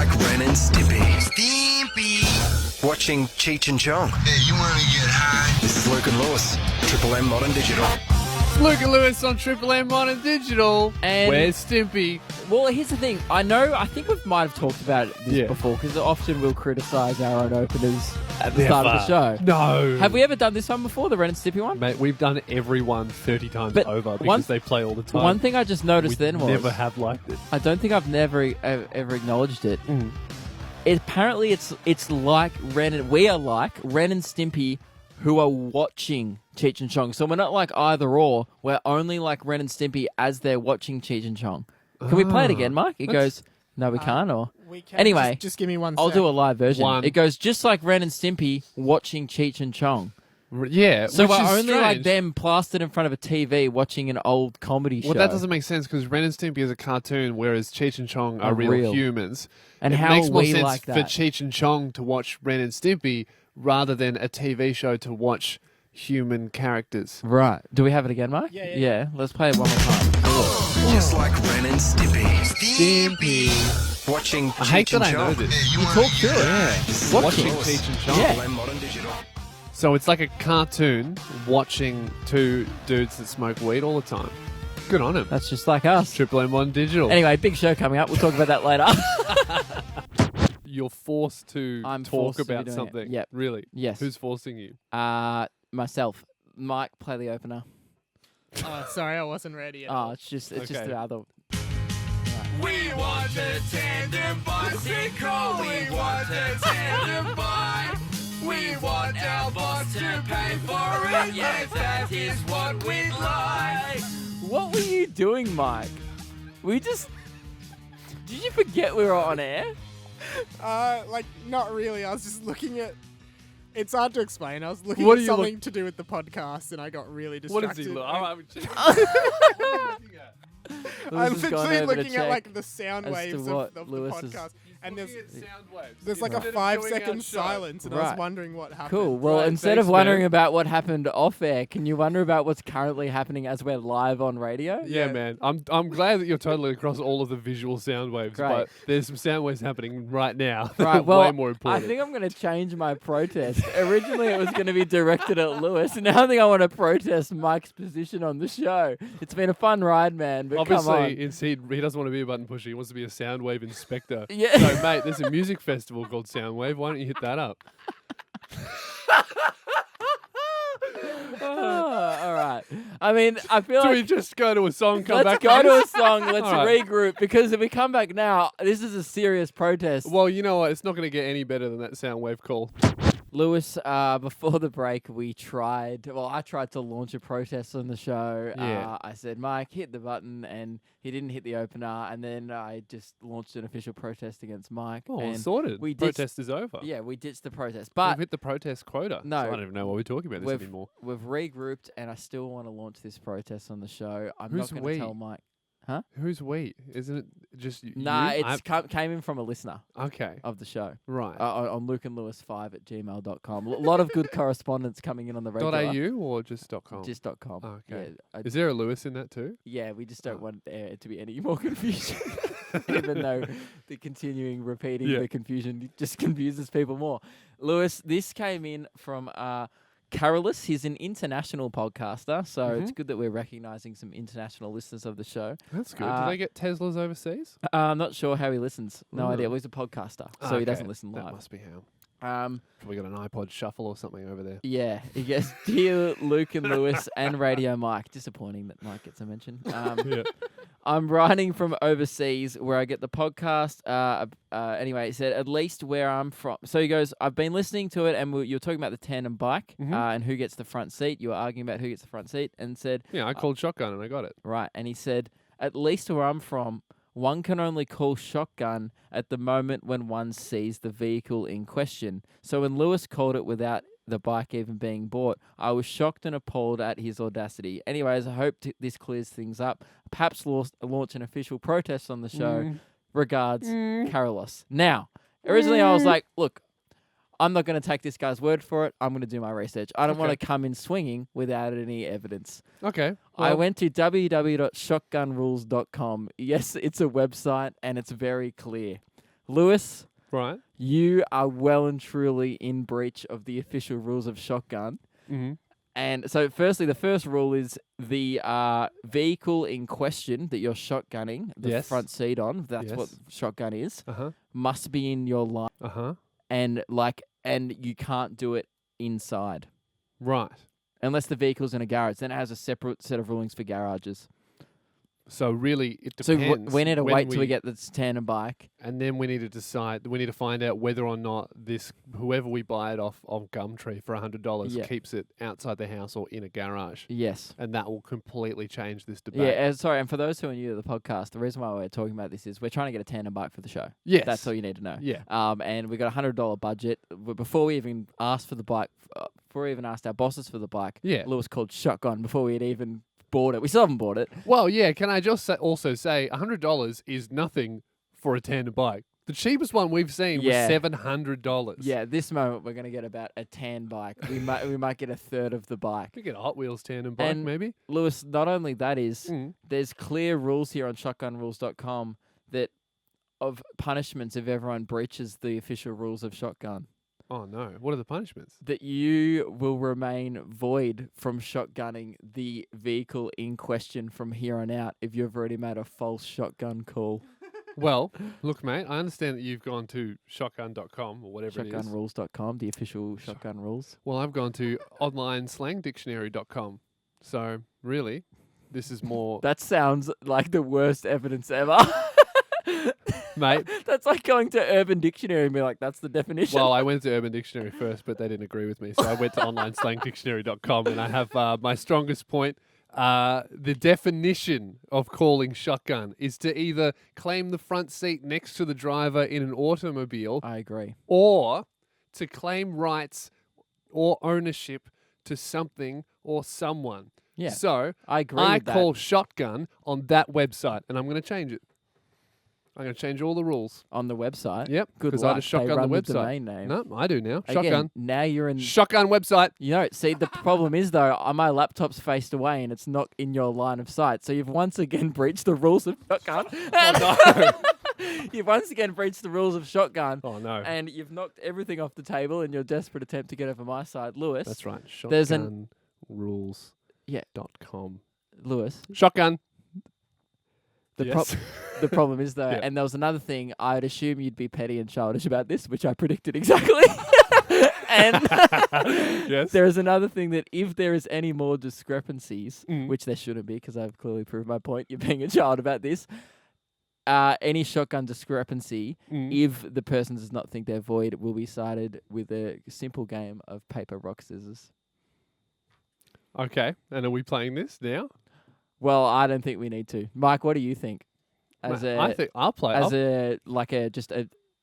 like Ren and Stimpy. Stimpy. Watching Cheech and Chong. Hey, you want to get high? This is Luke and Lewis, Triple M Modern Digital. Luke and Lewis on Triple M Modern Digital. And- Where's Stimpy? Well, here's the thing. I think we might have talked about this before, because often we'll criticise our own openers at the start of the show. No. Have we ever done this one before, the Ren and Stimpy one? Mate, we've done every one 30 times But over because one- they play all the time. One thing I just noticed we then was... never have liked it. I don't think I've never ever acknowledged it. Apparently, it's like we are like Ren and Stimpy who are watching Cheech and Chong. So we're not like either or. We're only like Ren and Stimpy as they're watching Cheech and Chong. Can we play it again, Mike? It goes, no, we can't. Or We can. Anyway, just give me one I'll sec. do a live version. One. It goes just like Ren and Stimpy watching Cheech and Chong. Yeah. So which we're is only like strange. them plastered in front of a TV watching an old comedy show. Well, that doesn't make sense because Ren and Stimpy is a cartoon, whereas Cheech and Chong are real humans. And it how makes more we sense like for that. Cheech and Chong to watch Ren and Stimpy rather than a TV show to watch human characters. Right. Do we have it again, Mike? Yeah. Let's play it one more time. Just like Ren and Stimpy. Stimpy. Watching I hate Cheech that and I know Chong. this. You Talk through it. Yeah. Watching Lewis, Cheech and Chong. Yeah. Triple M Modern Digital. So it's like a cartoon watching two dudes that smoke weed all the time. Good on him. That's just like us. Triple M1 Digital. Anyway, big show coming up. We'll talk about that later. You're forced to I'm talk forced to be about doing it. something. Yep. Really? Yes. Who's forcing you? Myself. Mike, play the opener. Oh, sorry, I wasn't ready. Oh, it's just Okay. the other. We want a tandem bicycle. We want a tandem bike. We want our boss to pay for it. Yes, that is what we'd like. What were you doing, Mike? Did you forget we were on air? Like, not really. I was just looking at... It's hard to explain. I was looking What at are you something to do with the podcast, and I got really distracted. What does he look? I'm Lewis has gone literally over to looking at check like the sound as to waves what of the Lewis is- podcast, and there's There's like a 5-second silence, and I Right. was wondering what happened. Cool. Well, Right, instead thanks, of wondering man. about what happened off air, can you wonder about what's currently happening as we're live on radio? Yeah, man. I'm glad that you're totally across all of the visual sound waves, Great. but there's some sound waves happening right now. that Right, are well, way more I important. think I'm going to change my protest. Originally, it was going to be directed at Lewis, and now I think I want to protest Mike's position on the show. It's been a fun ride, man, but come on. Obviously, he doesn't want to be a button pusher. He wants to be a Soundwave inspector. Yeah. So, mate, there's a music festival called Soundwave. Why don't you hit that up? Oh, all right. I mean, I feel Do like we just go to a song, come let's back? go to a please? song. Let's All right. regroup, because if we come back now, this is a serious protest. Well, you know what? It's not going to get any better than that Soundwave call. Lewis, before the break, I tried to launch a protest on the show. Yeah. I said, Mike, hit the button, and he didn't hit the opener. And then I just launched an official protest against Mike. Oh, and sorted. we ditched- Protest is over. Yeah, we ditched the protest. We've But hit the protest quota. No. So I don't even know why we're talking about this we've, anymore. we've regrouped, and I still want to launch this protest on the show. I'm Who's not going we? to tell Mike. Who's we? Isn't it just you? Nah, you? it's came in from a listener Okay. of the show. Right. On lukeandlewis5@gmail.com. A lot of good correspondence coming in on the regular. .au or just .com? Just .com. Okay. Yeah, Is there a Lewis in that too? yeah, we just don't Oh. want there to be any more confusion. Even though the continuing repeating Yeah. the confusion just confuses people more. Lewis, this came in from Carolus. He's an international podcaster, so it's good that we're recognizing some international listeners of the show. That's good. Uh, Do they get Teslas overseas? I'm not sure how he listens. No Oh. idea. Well, he's a podcaster, so Okay, he doesn't listen That live. must be how. Probably got an iPod Shuffle or something over there. Yeah, he gets Dear Luke and Lewis and Radio Mike. Disappointing that Mike gets a mention. Yeah. I'm writing from overseas where I get the podcast. Anyway, he said, at least where I'm from. So he goes, I've been listening to it, and you're talking about the tandem bike and who gets the front seat. You were arguing about who gets the front seat, and said, Yeah, I called shotgun and I got it. right. And he said, at least where I'm from, one can only call shotgun at the moment when one sees the vehicle in question. So when Lewis called it without the bike even being bought, I was shocked and appalled at his audacity. Anyways, I hope this clears things up. Perhaps launch an official protest on the show. Regards, Carolus. Now, originally I was like, look, I'm not going to take this guy's word for it. I'm going to do my research. I don't want to come in swinging without any evidence. Okay. I well, went to www.shotgunrules.com. Yes, it's a website and it's very clear. Lewis, Right. you are well and truly in breach of the official rules of shotgun. Mm-hmm. And so, firstly, the first rule is the vehicle in question that you're shotgunning, the Yes. front seat on, if that's what Yes. shotgun is, Uh-huh. must be in your line, Uh-huh. and you can't do it inside Right. unless the vehicle's in a garage. Then it has a separate set of rulings for garages. So really, it So depends. we need to when wait till we get the tandem bike. and then we need to decide. We need to find out whether or not whoever we buy it off on Gumtree for $100 Yeah. keeps it outside the house or in a garage, Yes. and that will completely change this debate. Yeah, sorry, and for those who are new to the podcast, the reason why we're talking about this is we're trying to get a tandem bike for the show. Yes. That's all you need to know. Yeah. And we got $100 budget. Before we even asked for the bike, before we even asked our bosses for the bike, Yeah. Lewis called shotgun before we had even bought it. We still haven't bought it. Well, yeah. Can I just also say $100 is nothing for a tandem bike. The cheapest one we've seen Yeah. was $700. Yeah, at this moment we're gonna get about a tan bike. We might get a third of the bike. Could get a Hot Wheels tandem bike, And- maybe. Lewis, not only that is Mm. there's clear rules here on shotgunrules.com that of punishments if everyone breaches the official rules of shotgun. Oh no! What are the punishments? That you will remain void from shotgunning the vehicle in question from here on out if you've already made a false shotgun call. Well, look, mate. I understand that you've gone to shotgun.com or whatever it is. Shotgunrules.com, the official shotgun rules. Well, I've gone to onlineslangdictionary.com. So really, this is more, That sounds like the worst evidence ever. mate. That's like going to Urban Dictionary and be like, that's the definition. Well, I went to Urban Dictionary first, but they didn't agree with me, so I went to onlineslangdictionary.com, and I have my strongest point. The definition of calling shotgun is to either claim the front seat next to the driver in an automobile, I agree. or to claim rights or ownership to something or someone. Yeah, So I agree I with that. call shotgun on that website, and I'm going to change it. I'm going to change all the rules. On the website. Yep, Good because I luck. just They shotgun run the the website. domain name. No, I do now. Again, Shotgun. now you're in. Shotgun website. You know, see, the problem is though, my laptop's faced away and it's not in your line of sight. So you've once again breached the rules of shotgun. You've once again breached the rules of shotgun, Oh no. and you've knocked everything off the table in your desperate attempt to get over my side, Lewis. That's right. There's an- Shotgunrules.com. Lewis. Shotgun. The Yes. The problem is though, Yeah. and there was another thing. I'd assume you'd be petty and childish about this, which I predicted exactly. And Yes. there is another thing that if there is any more discrepancies, Mm. which there shouldn't be because I've clearly proved my point, you're being a child about this. Any shotgun discrepancy, Mm. if the person does not think they're void, will be cited with a simple game of paper, rock, scissors. Okay. And are we playing this now? Well, I don't think we need to. Mike, what do you think? As Mate, a I think I'll play. as I'll-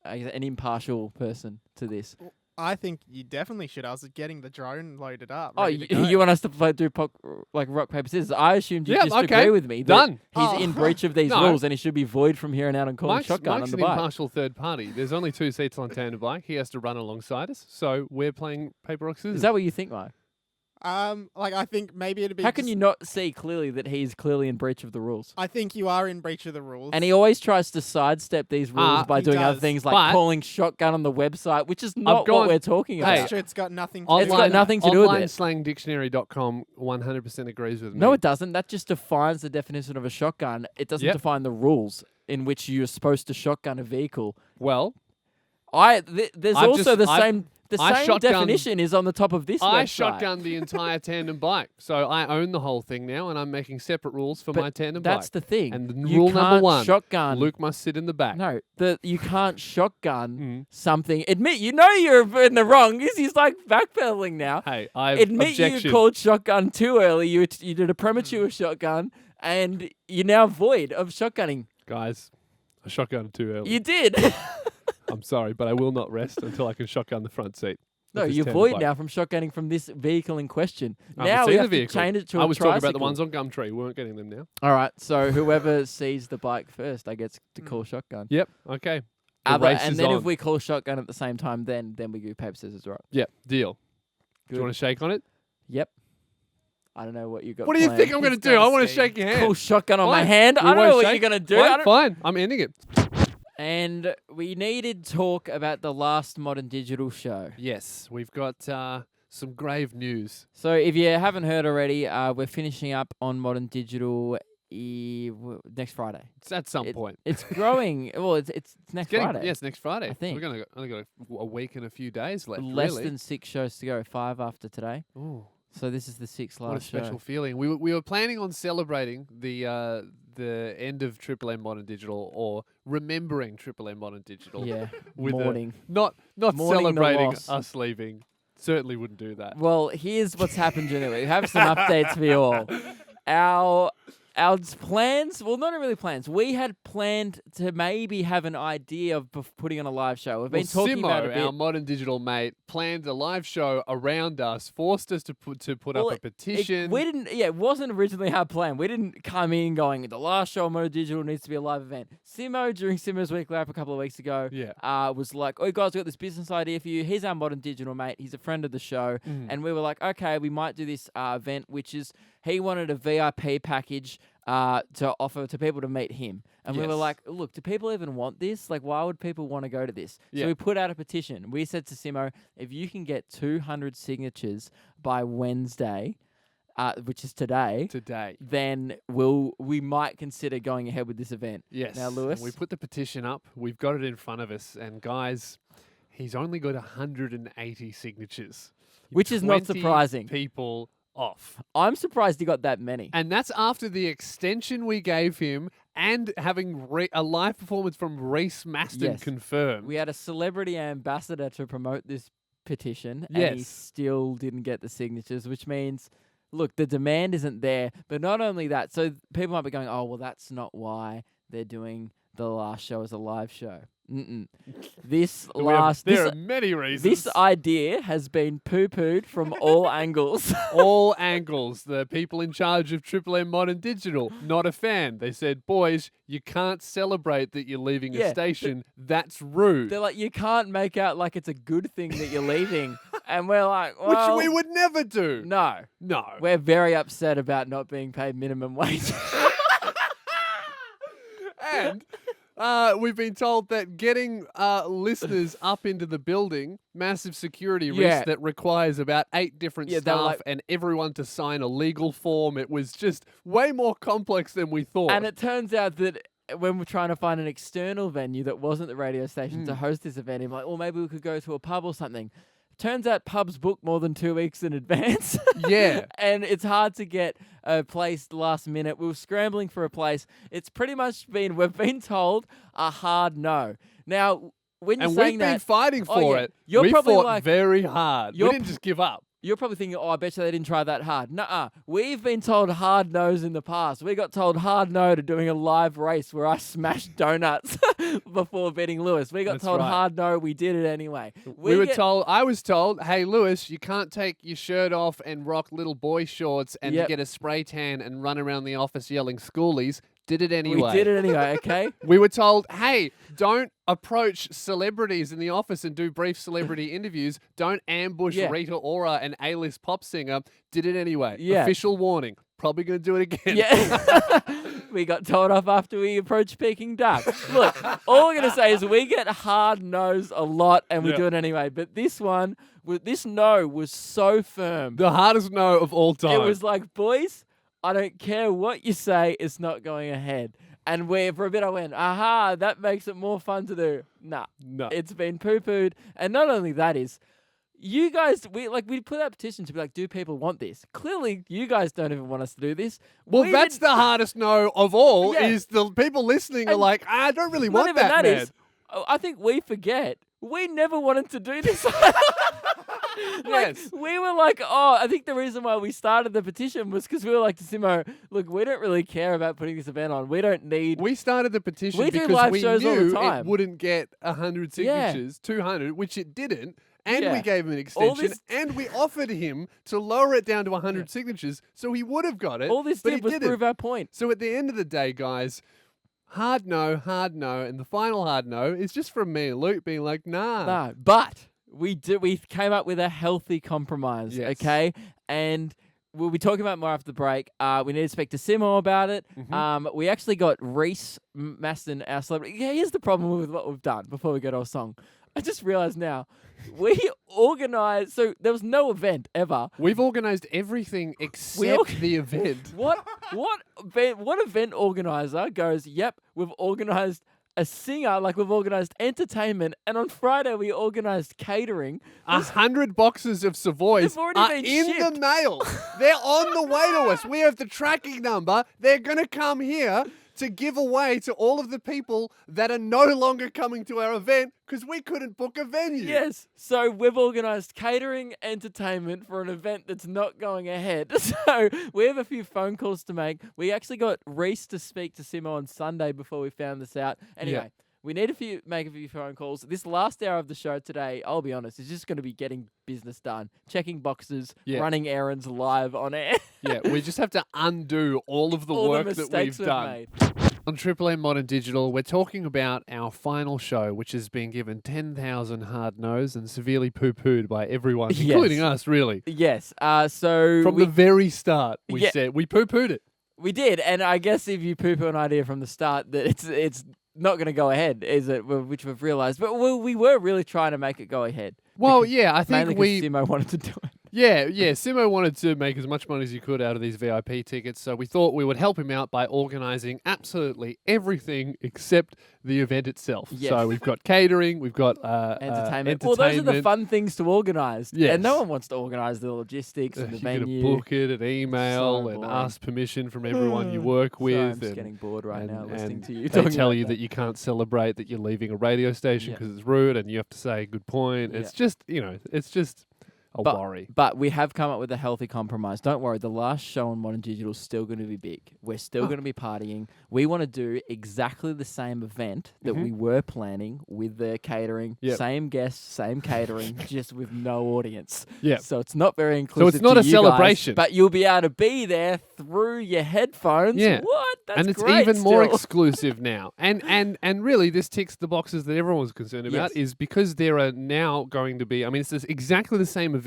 an impartial person to this. I think you definitely should. I was getting the drone loaded up. Oh, ready to go. you want us to do rock paper scissors? I assumed you Yeah, just okay. agree with me. that Done. He's Oh. in breach of these No. rules, and he should be void from here on out and calling Mike's shotgun Mike's on an the bike. impartial third party. There's only 2 seats on tandem bike. He has to run alongside us. So we're playing paper, rock, scissors. Is that what you think, Mike? Like I think maybe it'd be. How can just- you not see clearly that he's clearly in breach of the rules? I think you are in breach of the rules. And he always tries to sidestep these rules by He doing other does. things like But- calling shotgun on the website, which is not gone- what we're talking Hey, about. Sure, it's got nothing. To It's do got with it. nothing to do with it. OnlineSlangDictionary.com 100% agrees with me. No, it doesn't. That just defines the definition of a shotgun. It doesn't Yep. define the rules in which you're supposed to shotgun a vehicle. Well, There's I've also just- the I've- same. The I same shotgun- definition is on the top of this I website. shotgunned the entire tandem bike. So I own the whole thing now, and I'm making separate rules for But my tandem That's bike. the thing. And You rule number can't 1, shotgun. Luke must sit in the back. No, you can't shotgun Mm. something. Admit you know you're in the wrong. He's like backpedaling now. Hey, I Admit objection. you called shotgun too early. You did a premature shotgun, and you're now void of shotgunning. Guys, I shotgunned too early. You did. I'm sorry, but I will not rest until I can shotgun the front seat. No, with this you're tandem void bike. now from shotgunning from this vehicle in question. I Now haven't we seen have the to vehicle. change it to I a was talking about the tricycle. ones on Gumtree. We weren't getting them now. All right, so whoever sees the bike first, I get to call shotgun. Yep. Okay. The race And is then on. if we call shotgun at the same time, then we do paper scissors, right? Yep. Deal. Do Good. you want to shake on it? Yep. I don't know what you got. What do you planned. think I'm going to He's do? I gonna want to see. shake your hand. Call shotgun on my Fine. hand? We I don't know won't what shake. you're gonna do. Fine, I don't- fine. I'm ending it. And we needed to talk about the last Modern Digital show. Yes, we've got some grave news. So if you haven't heard already, we're finishing up on Modern Digital next Friday. It's at some point. It's growing. Well, it's next Friday. Yes, next Friday. I think. We're only got a week and a few days left. Less really. than 6 shows to go. 5 after today. Ooh, So this is the 6th last what a special show. feeling. We were planning on celebrating the end of Triple M Modern Digital, or remembering Triple M Modern Digital. Yeah, with a- morning. Not Mourning the celebrating loss. us leaving. Certainly wouldn't do that. Well, here's what's happened, Junior. We have some updates for you all. Our plans, well, not really plans. We had planned to maybe have an idea of putting on a live show. We've been talking Simo, about it a bit. our Modern Digital mate, planned a live show around us, forced us to put Well, up a petition. we didn't. Yeah, it wasn't originally our plan. We didn't come in going, the last show on Modern Digital needs to be a live event. Simo, during Simo's Weekly Wrap a couple of weeks ago, was like, "Oh, guys, we got this business idea for you. He's our Modern Digital mate. He's a friend of the show." And we were like, "Okay, we might do this event," which is he wanted a VIP package to offer to people to meet him. And we were Yes. like, look, do people even want this? Like, why would people want to go to this? Yeah. So we put out a petition. We said to Simo, if you can get 200 signatures by Wednesday, which is today, then we might consider going ahead with this event. Yes. Now, and Lewis. we put the petition up. We've got it in front of us. And guys, he's only got 180 signatures. Which is not 20 surprising. People off. I'm surprised he got that many. And that's after the extension we gave him and having a live performance from Reese Maston Yes. confirmed. We had a celebrity ambassador to promote this petition, and he Yes. still didn't get the signatures, which means, look, the demand isn't there. But not only that, so people might be going, oh, well, that's not why they're doing the last show as a live show. This There are many reasons. this idea has been poo-pooed from all angles. All angles. The people in charge of Triple M Modern Digital, not a fan. They said, boys, you can't celebrate that you're leaving Yeah, a station. That's rude. They're like, you can't make out like it's a good thing that you're leaving. And we're like, well, Which we would never do. no. No. We're very upset about not being paid minimum wage. And we've been told that getting listeners up into the building, massive security risk Yeah. that requires about 8 different Yeah, they were staff like- and everyone to sign a legal form. It was just way more complex than we thought. And it turns out that when we're trying to find an external venue that wasn't the radio station to host this event, I'm like, well, maybe we could go to a pub or something. Turns out pubs book more than 2 weeks in advance. Yeah. And it's hard to get a place last minute. We were scrambling for a place. It's pretty much we've been told a hard no. Now, when you're And saying we've been that, fighting for yeah, it. you're we probably fought like- very hard. We you're didn't just give up. you're probably thinking, oh, I bet you they didn't try that hard. Nuh-uh. We've been told hard no's in the past. We got told hard no to doing a live race where I smashed donuts before beating Lewis. We got That's told right. hard no. We did it anyway. I was told, hey, Lewis, you can't take your shirt off and rock little boy shorts and Yep. get a spray tan and run around the office yelling schoolies. Did it anyway. We did it anyway, okay? We were told, hey, don't approach celebrities in the office and do brief celebrity interviews. Don't ambush Yeah. Rita Ora, an A-list pop singer. Did it anyway. Yeah. Official warning. Probably going to do it again. Yeah. We got told off after we approached Peking Duck. Look, all we're going to say is we get hard no's a lot and we Yeah. do it anyway. But this one, this no was so firm. The hardest no of all time. It was like, boys, I don't care what you say, it's not going ahead. And for a bit I went, aha, that makes it more fun to do. Nah, No. it's been poo-pooed. And not only that is, you guys, we put out a petition to be like, do people want this? Clearly, you guys don't even want us to do this. Well, We that's didn't- the hardest no of all, Yeah. is the people listening are And like, I don't really not want even that, man. I think we forget. We never wanted to do this. Yes. We were like, oh, I think the reason why we started the petition was because we were like to Simo, look, we don't really care about putting this event on. We don't need. We started the petition We do because live we shows all the knew time. it wouldn't get 100 Yeah. signatures, 200, which it didn't. And Yeah. we gave him an All extension, this- and we offered him to lower it down to 100 signatures, so he would have got it. all this but did he was didn't. prove our point. So at the end of the day, guys, hard no, and the final hard no is just from me and Luke being like, nah. No, but we came up with a healthy compromise, Yes. okay? And we'll be talking about more after the break. We need to speak to Simo about it. We actually got Reese Maston, our celebrity. Yeah, here's the problem with what we've done before we go to our song. I just realised now, we organised, so there was no event ever. We've organised everything except the event. What event organizer goes, yep, we've organised a singer, like we've organised entertainment, and on Friday we organised catering. 100 boxes of Savoys They've already are been in shipped. the mail. They're on the way to us. We have the tracking number. They're going to come here to give away to all of the people that are no longer coming to our event because we couldn't book a venue. Yes, so we've organised catering, entertainment for an event that's not going ahead. So we have a few phone calls to make. We actually got Reese to speak to Simo on Sunday before we found this out. Anyway, we need make a few phone calls. This last hour of the show today, I'll be honest, is just going to be getting business done, checking boxes, running errands live on air. Yeah, we just have to undo all of the All work the that mistakes we've done. made. On Triple M Modern Digital, we're talking about our final show, which has been given 10,000 hard no's and severely poo-pooed by everyone, Yes. including us, really. Yes, so From the very start, we said we poo-pooed it. we did, and I guess if you poo-poo an idea from the start, that it's not going to go ahead, is it? Which we've realised, but we were really trying to make it go ahead. Well, yeah, I Mainly think we... because Simo wanted to do it. Yeah, Simo wanted to make as much money as he could out of these VIP tickets, so we thought we would help him out by organising absolutely everything except the event itself. Yes. So we've got catering, we've got Entertainment. Well, those are the fun things to organise. Yes. And no one wants to organise the logistics and the You got to venue. book it, an email, So and boring. ask permission from everyone you work with. Sorry, I'm just and- getting bored right now and listening to you. They talking tell about you that you can't celebrate that you're leaving a radio station Yeah. because it's rude, and you have to say good point. Yeah. It's just, it's just a worry. But we have come up with a healthy compromise. Don't worry, the last show on Modern Digital is still going to be big. We're still going to be partying. We want to do exactly the same event that we were planning with the catering, Yep. same guests, same catering, just with no audience. Yep. So it's not very inclusive. not to a you celebration. guys, but you'll be able to be there through your headphones. Yeah. What? That's And it's great even more still. exclusive now. And really, this ticks the boxes that everyone was concerned about, Yes. is because there are now going to be, it's exactly the same event,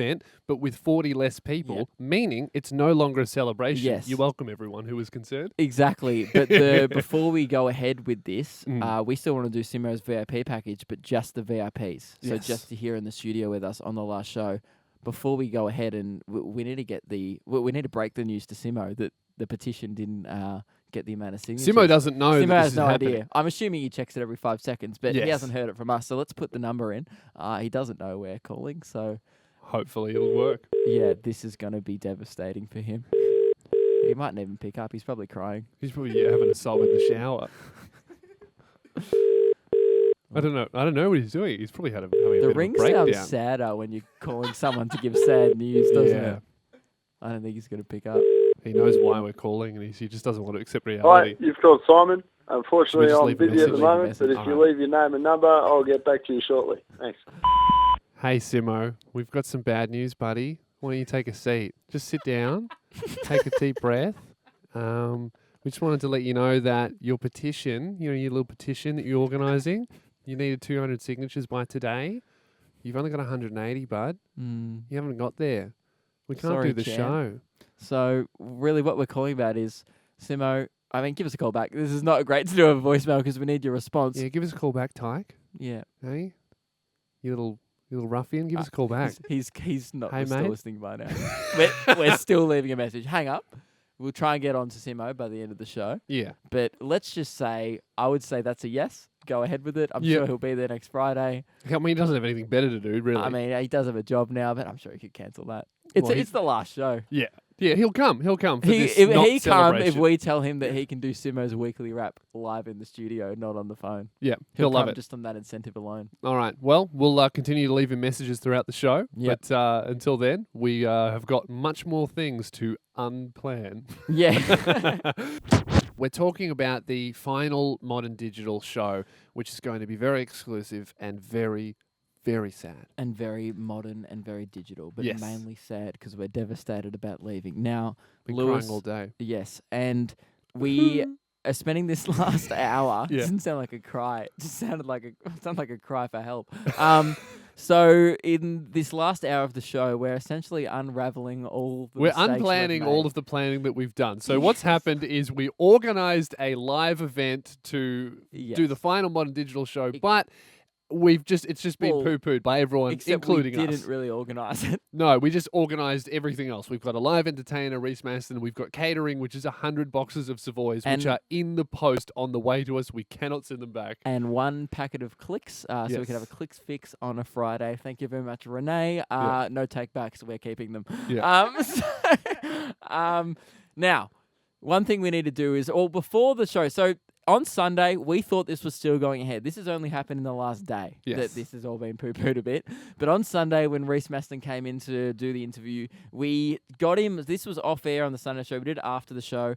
but with 40 less people, Yep. meaning it's no longer a celebration. Yes. You welcome everyone who was concerned. Exactly. But before we go ahead with this, we still want to do Simo's VIP package, but just the VIPs. So Yes. just to hear in the studio with us on the last show. Before we go ahead, and we need to get we need to break the news to Simo that the petition didn't get the amount of signatures. Simo doesn't know Simo that has this is no happening. idea. I'm assuming he checks it every 5 seconds, but he Yes. hasn't heard it from us. So let's put the number in. He doesn't know we're calling, so Hopefully it'll work. yeah, this is going to be devastating for him. He mightn't even pick up. He's probably crying. He's probably having a sob in the shower. I don't know what he's doing. He's probably having a The bit of a ring breakdown. sounds sadder when you're calling someone to give sad news, doesn't Yeah. it? I don't think he's going to pick up. He knows why we're calling, and he just doesn't want to accept Hi, reality. you've called Simon. Unfortunately, just I'm leave a busy at the message? moment, Leave a but if message. you Alright. leave your name and number, I'll get back to you shortly. Thanks. Hey, Simo, we've got some bad news, buddy. Why don't you take a seat? Just sit down, take a deep breath. We just wanted to let you know that your petition, your little petition that you're organising, you needed 200 signatures by today. You've only got 180, bud. You haven't got there. We can't Sorry, do the champ. show. So really what we're calling about is, Simo, give us a call back. This is not great to do a voicemail because we need your response. Yeah, give us a call back, Tyke. Yeah. Hey, you little ruffian, give us a call back. He's not Hey, still mate. listening by now. we're still leaving a message. Hang up. We'll try and get on to Simo by the end of the show. Yeah. But let's just say, I would say that's a yes. Go ahead with it. I'm Yeah. sure he'll be there next Friday. He doesn't have anything better to do, really. I mean, he does have a job now, but I'm sure he could cancel that. It's Well, it's the last show. yeah, he'll come. He'll come for He this if not he come if celebration. we tell him that he can do Simo's weekly rap live in the studio, not on the phone. Yeah, he'll love come it. just on that incentive alone. All right. Well, we'll continue to leave him messages throughout the show. Yep. But until then, we have got much more things to unplan. Yeah. We're talking about the final Modern Digital show, which is going to be very exclusive and very, very sad. And very modern and very digital, but Yes. mainly sad because we're devastated about leaving. Now, Been Lewis, crying all day. yes, and we are spending this last hour. Yeah. Doesn't sound like a cry. It just sounded like a cry for help. So in this last hour of the show, we're essentially unraveling all the We're mistakes we've unplanning all made. of the planning that we've done. So what's happened is we organised a live event to do the Yes. final Modern Digital show, but it's just been Well, poo-pooed by everyone, Except including we us. didn't really organise it. No, we just organised everything else. We've got a live entertainer, Reese Maston. We've got catering, which is 100 boxes of Savoys, which And- are in the post on the way to us. We cannot send them back. And one packet of clicks, so we can have a Yes. clicks fix on a Friday. Thank you very much, Renee. Yeah. No take backs, we're keeping them. Yeah. Now, one thing we need to do is, before the show, so on Sunday, we thought this was still going ahead. This has only happened in the last day that Yes. this has all been poo-pooed a bit. But on Sunday, when Reese Maston came in to do the interview, we got him. This was off air on the Sunday show. We did it after the show.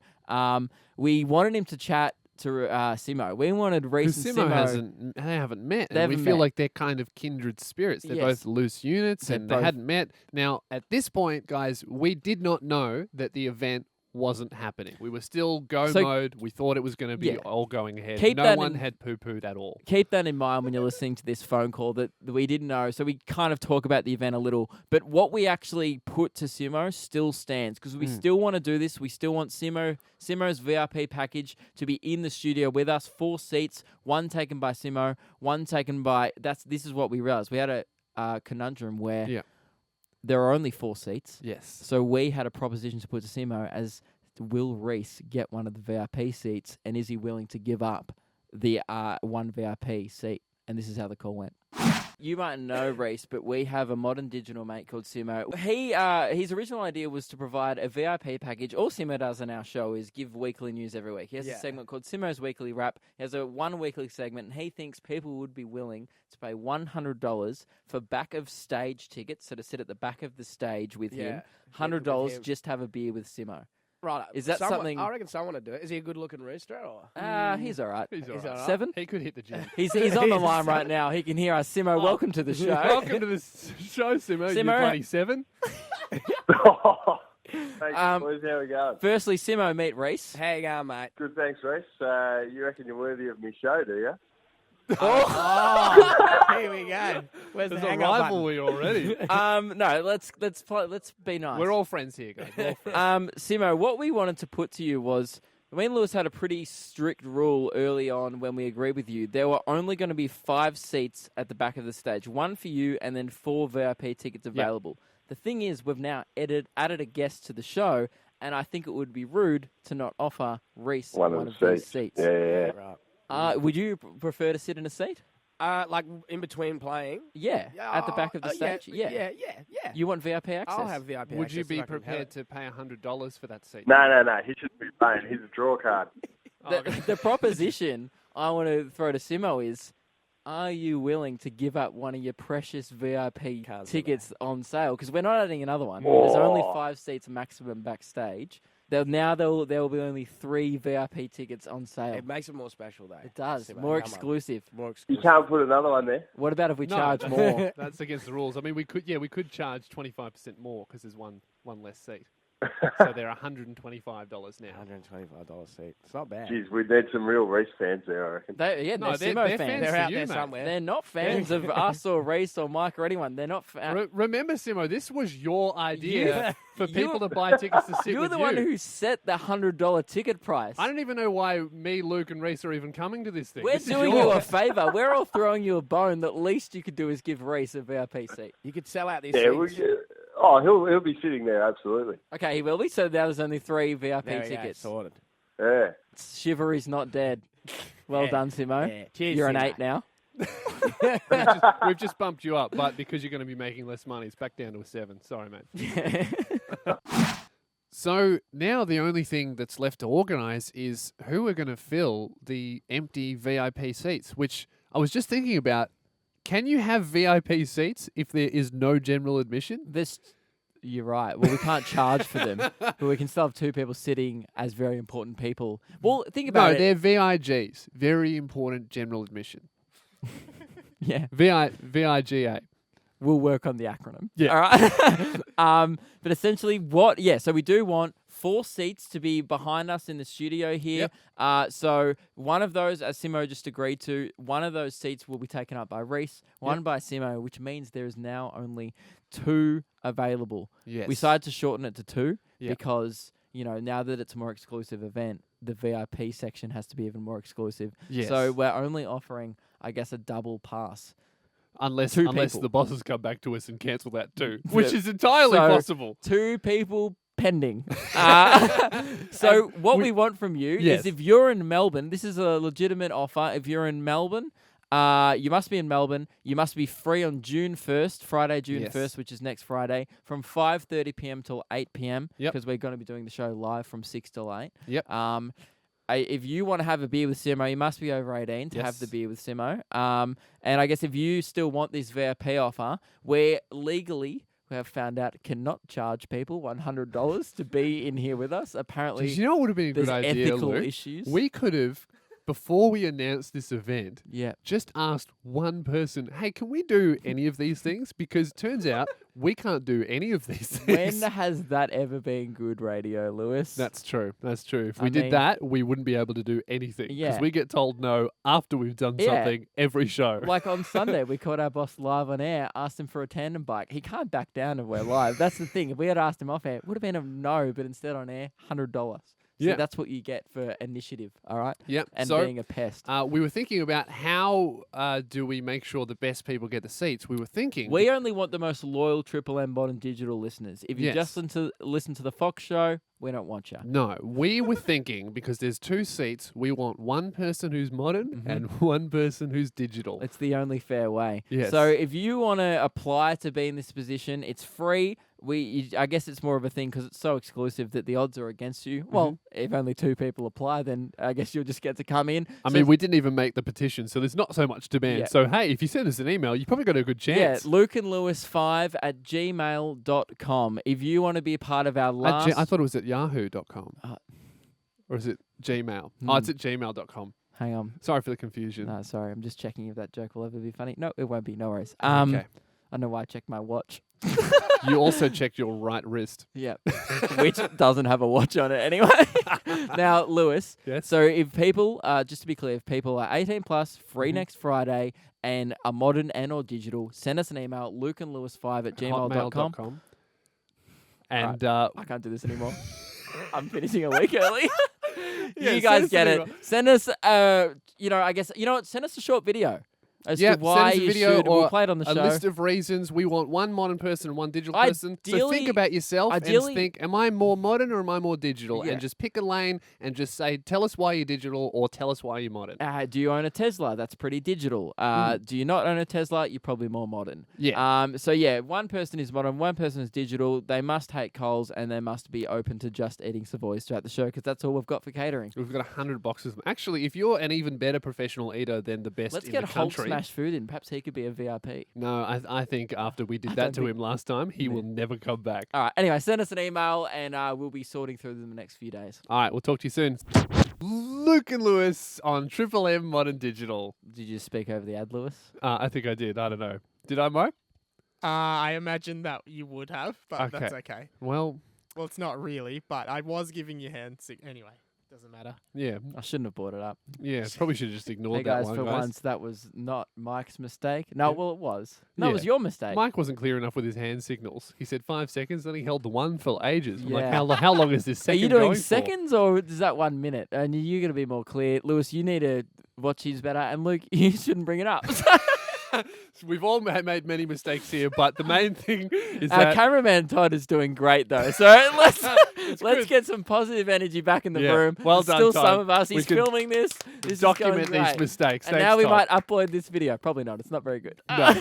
We wanted him to chat to Simo. We wanted Reese and Because Simo. they haven't met. They And we haven't feel met. like they're kind of kindred spirits. They're Yes. both loose units They're and both- they hadn't met. Now, at this point, guys, we did not know that the event wasn't happening. We were still go So- mode. We thought it was going to be Yeah. all going ahead. Keep No that one in- had poo-pooed at all. Keep that in mind when you're listening to this phone call that we didn't know. So we kind of talk about the event a little, but what we actually put to Simo still stands because we still want to do this. We still want Simo's VIP package to be in the studio with us. 4 seats, one taken by Simo, one taken by. This is what we realized. We had a conundrum where Yeah. there are only 4 seats. Yes. So we had a proposition to put to Simo as, will Reese get one of the VIP seats, and is he willing to give up the one VIP seat? And this is how the call went. You might know Reese, but we have a modern digital mate called Simo. His original idea was to provide a VIP package. All Simo does on our show is give weekly news every week. He has a segment called Simo's Weekly Wrap. He has one weekly segment, and he thinks people would be willing to pay $100 for back of stage tickets, so to sit at the back of the stage with him. $100 him. just to have a beer with Simo. Right. Is that something- I reckon someone would do it. Is he a good-looking rooster or? He's all right. He's all He's right. all right. 7? He could hit the gym. He's on the line right now. He can hear us. Simo, welcome to the show. Welcome to the show, Simo. You're Simo. 27. Thanks, boys. How we going? Firstly, Simo, meet Reese. How you going, mate? Good, thanks, Reese. You reckon you're worthy of me show, do you? Oh, here we go. Where's There's the a hang-up button? rivalry already. No, let's be nice. We're all friends here, guys. We're all friends. Simo, what we wanted to put to you was, me and Lewis had a pretty strict rule early on when we agreed with you. There were only going to be 5 seats at the back of the stage, 1 for you and then 4 VIP tickets available. The thing is, we've now added a guest to the show, and I think it would be rude to not offer Reese One one of of the these seats. seats. Yeah. Right. Would you prefer to sit in a seat? Like in between playing. Yeah, at the back of the stage. Yeah. You want VIP access? I'll have VIP. Would you access be if I can have prepared it. to pay $100 for that seat? No. He shouldn't be paying. He's a draw card. The proposition I want to throw to Simo is, are you willing to give up one of your precious VIP Can't say tickets on sale? Because we're not adding another one. There's only Oh. 5 seats maximum backstage. There will be only 3 VIP tickets on sale. It makes it more special, though. It does. Simo, More come on. exclusive. More You exclusive. can't put another one there. What about if we No, charge more? That's against the rules. I mean, we could charge 25% more because there's one less seat. So they're $125 now. $125 seat. It's not bad. Jeez, we'd need some real Reese fans there, I reckon. They're No, Simo they're fans. fans They're for out you, there mate. somewhere. They're not fans of us or Reese or Mike or anyone. They're not. Remember, Simo, this was your idea You- for you- people to buy tickets to sit You're with the you. one who set the $100 ticket price. I don't even know why me, Luke, and Reese are even coming to this thing. We're This is doing you yours. a favour. We're all throwing you a bone. The least you could do is give Reese a VIP seat. You could sell out these Yeah, seats. he'll be sitting there, absolutely. Okay, he will be. So now there's only 3 VIP There we go, tickets. sorted. Yeah. Shivery's not dead. Well Yeah, done, Simo. yeah. Cheers, You're an Simo. 8 now. We've just bumped you up, but because you're going to be making less money, it's back down to a 7. Sorry, mate. So now the only thing that's left to organise is who are going to fill the empty VIP seats, which I was just thinking about. Can you have VIP seats if there is no general admission? You're right. Well, we can't charge for them, but we can still have 2 people sitting as very important people. Well, think No, about it. they're VIGs, very important general admission. Yeah. VIGA. we'll work on the acronym. Yeah. All right. But essentially, so we do want 4 seats to be behind us in the studio here. So one of those, as Simo just agreed to, one of those seats will be taken up by Reese, one by Simo, which means there is now only 2 available. Yes. We decided to shorten it to 2 Yep. because, now that it's a more exclusive event, the VIP section has to be even more exclusive. Yes. So we're only offering, I guess, a double pass. Unless 2 people. the bosses come back to us and cancel that too, Yeah. which is entirely So- possible. 2 people pending. So what we want from you Yes. is if you're in Melbourne, this is a legitimate offer. If you're in Melbourne, you must be in Melbourne. You must be free on June 1st, Friday, June Yes. 1st, which is next Friday, from 5:30 p.m. till 8 p.m. Yep. Because we're going to be doing the show live from 6 till 8. Yep. If you want to have a beer with Simo, you must be over 18 to have the Yes. beer with Simo. And I guess if you still want this VIP offer, where legally we have found out cannot charge people $100 to be in here with us. Apparently, Did you know what would have been a there's good idea, ethical Luke? issues. We could have, before we announced this event, Yeah. just asked one person, hey, can we do any of these things? Because turns out we can't do any of these When things. has that ever been good radio, Lewis? That's true. That's true. If I we did mean- that, we wouldn't be able to do anything. Because Yeah. we get told no after we've done Yeah. something every show. Like on Sunday, we caught our boss live on air, asked him for a tandem bike. He can't back down if we're live. That's the thing. If we had asked him off air, it would have been a no, but instead on air, $100. So Yeah. that's what you get for initiative, all right? Yep. And so, being a pest. we were thinking about how do we make sure the best people get the seats. We were thinking. We only want the most loyal Triple M Modern Digital listeners. If you Yes. just listen to the Fox show, we don't want you. No, we were thinking because there's 2 seats, we want one person who's modern Mm-hmm. and one person who's digital. It's the only fair way. Yes. So if you want to apply to be in this position, it's free. I guess it's more of a thing because it's so exclusive that the odds are against you. Mm-hmm. Well, if only 2 people apply, then I guess you'll just get to come in. I So mean, we didn't even make the petition, so there's not so much demand. Yeah. So, hey, if you send us an email, you probably got a good chance. yeah, lukeandlewis5@gmail.com. If you want to be a part of our last... I thought it was at yahoo.com. Or is it Gmail? Oh, it's Hmm. at gmail.com. Hang on. Sorry for the confusion. No, sorry. I'm just checking if that joke will ever be funny. No, it won't be. No worries. Okay. I know why I checked my watch. You also checked your right wrist. Yeah, which doesn't have a watch on it anyway. Now, Lewis. Yes. So if people, just to be clear, if people are 18 plus, free Mhm. next Friday, and are modern and or digital, send us an email, lukeandlewis5@gmail.com. Hotmail.com. And I can't do this anymore. I'm finishing a week early. Yeah, You send guys us get an it. email. Send us, I guess, you know what? Send us a short video as yeah, to why send us a you video should. or We'll play it on the a show. list of reasons. We want one modern person and one digital person. So think Ideally- about yourself ideally- and think, am I more modern or am I more digital? Yeah. And just pick a lane and just say, tell us why you're digital or tell us why you're modern. Do you own a Tesla? That's pretty digital. Do you not own a Tesla? You're probably more modern. Yeah. So yeah, one person is modern, one person is digital. They must hate Coles and they must be open to just eating Savoys throughout the show because that's all we've got for catering. We've got 100 boxes. Actually, if you're an even better professional eater than the best Let's in get the Hulk country. smash food in. Perhaps he could be a VIP. No, I think after we did I that don't to think- him last time, he Yeah. will never come back. All right. Anyway, send us an email and we'll be sorting through them the next few days. All right, we'll talk to you soon. Luke and Lewis on Triple M Modern Digital. Did you just speak over the ad, Lewis? I think I did. I don't know. Did I, Mo? I imagine that you would have, but that's Okay. okay. Well, Well, it's not really, but I was giving you hand anyway. Doesn't matter. yeah. I shouldn't have brought it up. Yeah, probably should have just ignored Hey that guys, one, for guys. once, that was not Mike's mistake. No, Yeah. well, it was. No, it Yeah. was your mistake. Mike wasn't clear enough with his hand signals. He said 5 seconds, then he held the one for ages. I'm like, Yeah. how long is this Are second you doing going for? seconds or is that 1 minute? And you're going to be more clear. Lewis, you need to watch his better. And Luke, you shouldn't bring it up. We've all made many mistakes here, but the main thing is Our that cameraman Todd is doing great though. So let's good. get some positive energy back in the Yeah. room. Well There's done, still Todd. some of us. We He's can filming this. This is document going these great. mistakes. And Thanks, now we Todd. might upload this video. Probably not. It's not very good. No.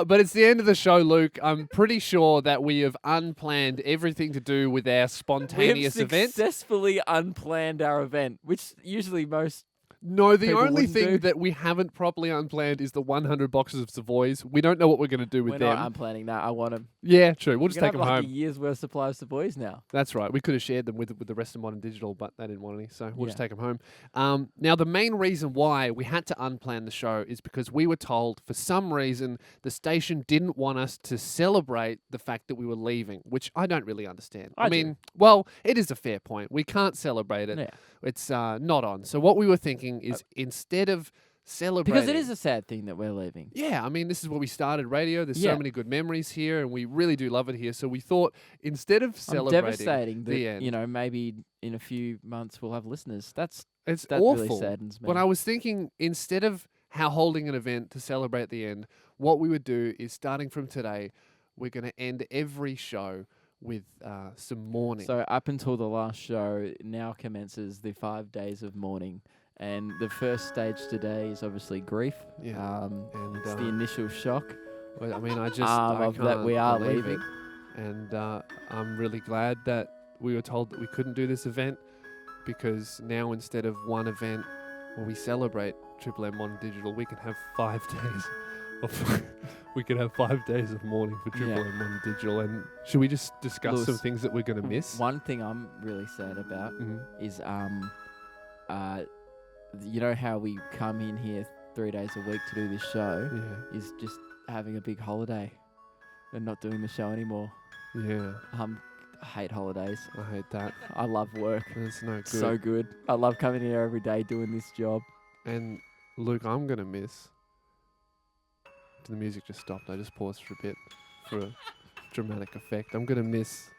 But it's the end of the show, Luke. I'm pretty sure that we have unplanned everything to do with our We have spontaneous event. successfully unplanned our event, which usually most No, the people only wouldn't thing do. that we haven't properly unplanned is the 100 boxes of Savoys. We don't know what we're going to do with We're them. not unplanning that. I want them. Yeah, true. We'll We're just gonna take have them like home. a year's worth of supply of Savoys now. That's right. We could have shared them with the rest of Modern Digital, but they didn't want any, so we'll just Yeah. take them home. Now, the main reason why we had to unplan the show is because we were told, for some reason, the station didn't want us to celebrate the fact that we were leaving, which I don't really understand. I do. mean, well, it is a fair point. We can't celebrate it. Yeah. It's not on. So what we were thinking is instead of celebrating... Because it is a sad thing that we're leaving. Yeah, I mean, this is where we started radio. There's Yeah. so many good memories here, and we really do love it here. So we thought, instead of I'm celebrating devastating that, the end, maybe in a few months we'll have listeners. That it's really awful. saddens me. But I was thinking, instead of holding an event to celebrate the end, what we would do is, starting from today, we're going to end every show with some mourning. So up until the last show, now commences the 5 days of mourning. And the first stage today is obviously grief. Yeah. And It's the initial shock well, I mean, I I of that we can't are believe leaving. it. And I'm really glad that we were told that we couldn't do this event, because now, instead of one event where we celebrate Triple M Modern Digital, we can have 5 days of we can have 5 days of mourning for Triple Yeah. M Modern Digital. And should we just discuss some Lewis, things that we're going to miss? One thing I'm really sad about Mhm. is you know how we come in here 3 days a week to do this show Yeah, is just having a big holiday and not doing the show anymore. yeah, I hate holidays. I hate that. I love work. It's no good. So good. I love coming here every day doing this job. And Luke, I'm going to miss. The music just stopped. I just paused for a bit for a dramatic effect. I'm going to miss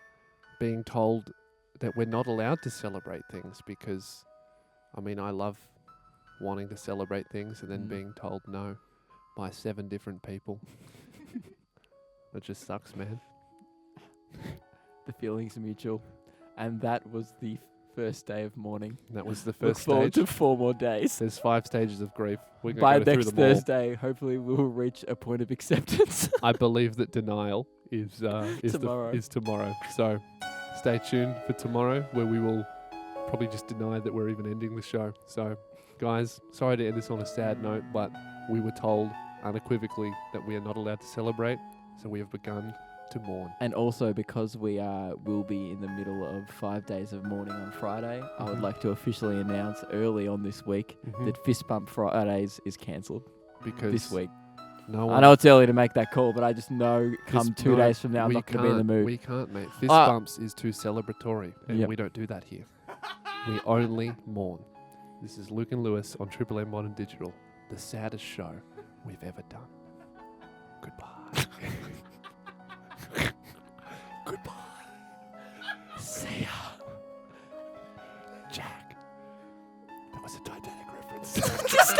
being told that we're not allowed to celebrate things, because, I mean, I love wanting to celebrate things and then being told no by 7 different people. It just sucks, man. The feelings are mutual. And that was the first day of mourning. That was the Look first forward stage. to 4 more days. There's 5 stages of grief. We're going By to go next through them all. Thursday, hopefully we will reach a point of acceptance. I believe that denial is Tomorrow. is tomorrow. So stay tuned for tomorrow, where we will probably just deny that we're even ending the show. So, guys, sorry to end this on a sad note, but we were told unequivocally that we are not allowed to celebrate. So we have begun to mourn. And also, because we will be in the middle of 5 days of mourning on Friday, I would Mhm. like to officially announce early on this week that Fist Bump Fridays is cancelled Because this week. no I one. know it's early to make that call, but I just know come Fist- 2 no, days from now I'm we not going to be in the can't- mood. We can't, mate. Fist Ah. bumps is too celebratory, and Yep. we don't do that here. We only mourn. This is Luke and Lewis on Triple M Modern Digital, the saddest show we've ever done. Goodbye. Goodbye. See ya. Jack. That was a Titanic reference. Just